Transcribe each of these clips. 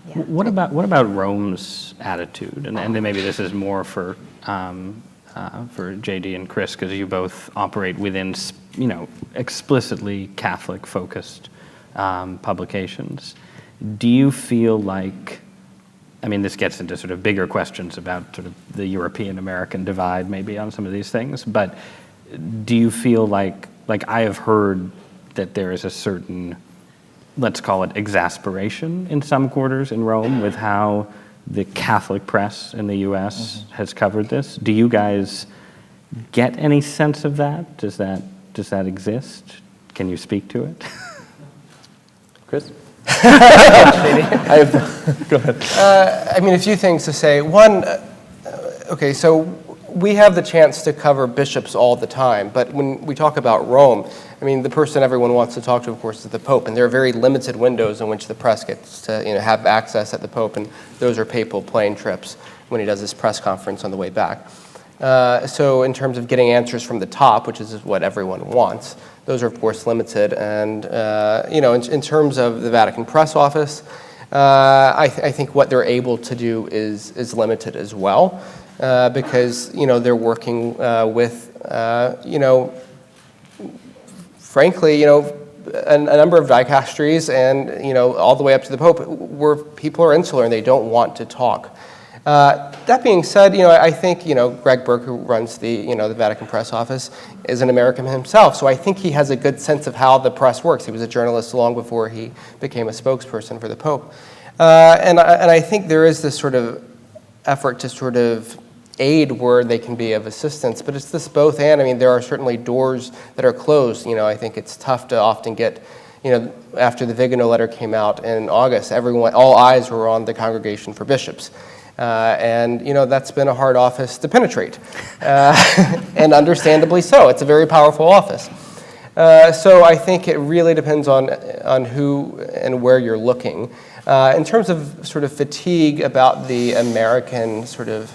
Yeah. What about Rome's attitude? And then maybe this is more for JD and Chris, because you both operate within, explicitly Catholic-focused publications. Do you feel like, I mean, this gets into sort of bigger questions about sort of the European-American divide maybe on some of these things, but do you feel like I have heard that there is a certain, let's call it exasperation in some quarters in Rome with how the Catholic press in the U.S. has covered this? Do you guys get any sense of that? Does that exist? Can you speak to it? Chris? Go ahead. I mean, a few things to say. One, okay, so we have the chance to cover bishops all the time, but when we talk about Rome, I mean, the person everyone wants to talk to, of course, is the Pope, and there are very limited windows in which the press gets to, have access at the Pope, and those are papal plane trips when he does his press conference on the way back. So in terms of getting answers from the top, which is what everyone wants, those are, of course, limited. And, in terms of the Vatican Press Office, I think what they're able to do is limited as well, because, they're working with, frankly, a number of dicasteries and, all the way up to the Pope, where people are insular and they don't want to talk. That being said, I think, Greg Burke, who runs the Vatican Press Office, is an American himself. So I think he has a good sense of how the press works. He was a journalist long before he became a spokesperson for the Pope. And I think there is this sort of effort to sort of aid where they can be of assistance, but it's this both and. I mean, there are certainly doors that are closed. I think it's tough to often get, after the Vigano letter came out in August, all eyes were on the Congregation for Bishops. And that's been a hard office to penetrate, and understandably so. It's a very powerful office. So I think it really depends on who and where you're looking. In terms of sort of fatigue about the American sort of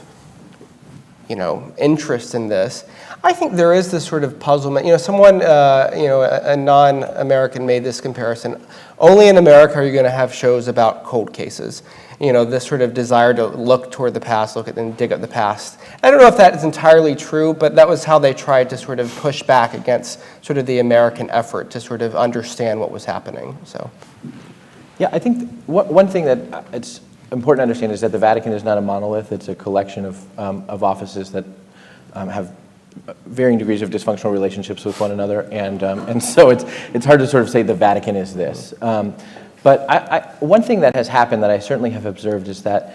interest in this, I think there is this sort of puzzlement. Someone, a non-American made this comparison. Only in America are you going to have shows about cold cases. This sort of desire to look toward the past, look at and dig up the past. I don't know if that is entirely true, but that was how they tried to sort of push back against sort of the American effort to sort of understand what was happening. So, yeah, I think one thing that it's important to understand is that the Vatican is not a monolith. It's a collection of offices that have varying degrees of dysfunctional relationships with one another, and so it's hard to sort of say the Vatican is this. But one thing that has happened that I certainly have observed is that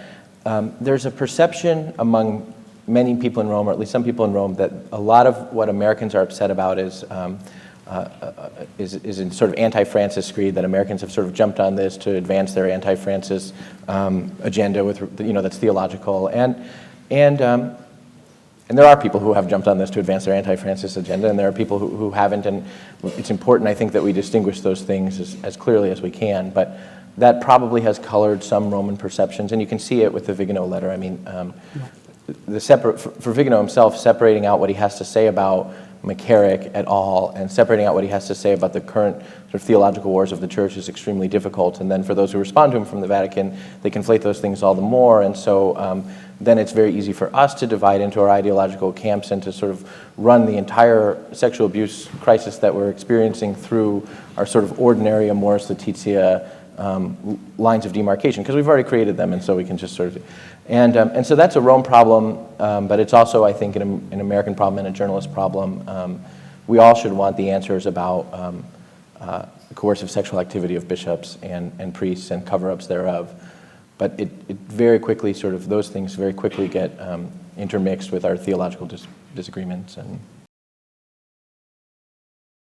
there's a perception among many people in Rome, or at least some people in Rome, that a lot of what Americans are upset about is in sort of anti-Francis creed, that Americans have sort of jumped on this to advance their anti-Francis agenda with, that's theological. And there are people who have jumped on this to advance their anti-Francis agenda, and there are people who haven't, and it's important, I think, that we distinguish those things as clearly as we can, but that probably has colored some Roman perceptions, and you can see it with the Vigano letter. I mean, for Vigano himself, separating out what he has to say about McCarrick et al., and separating out what he has to say about the current sort of theological wars of the church is extremely difficult, and then for those who respond to him from the Vatican, they conflate those things all the more, and so then it's very easy for us to divide into our ideological camps and to sort of run the entire sexual abuse crisis that we're experiencing through our sort of ordinary Amoris Laetitia lines of demarcation, because we've already created them, and so we can just sort of, and so that's a Rome problem, but it's also, I think, an American problem and a journalist problem. We all should want the answers about coercive sexual activity of bishops and priests and cover-ups thereof. But it very quickly, sort of, those things very quickly get intermixed with our theological disagreements. And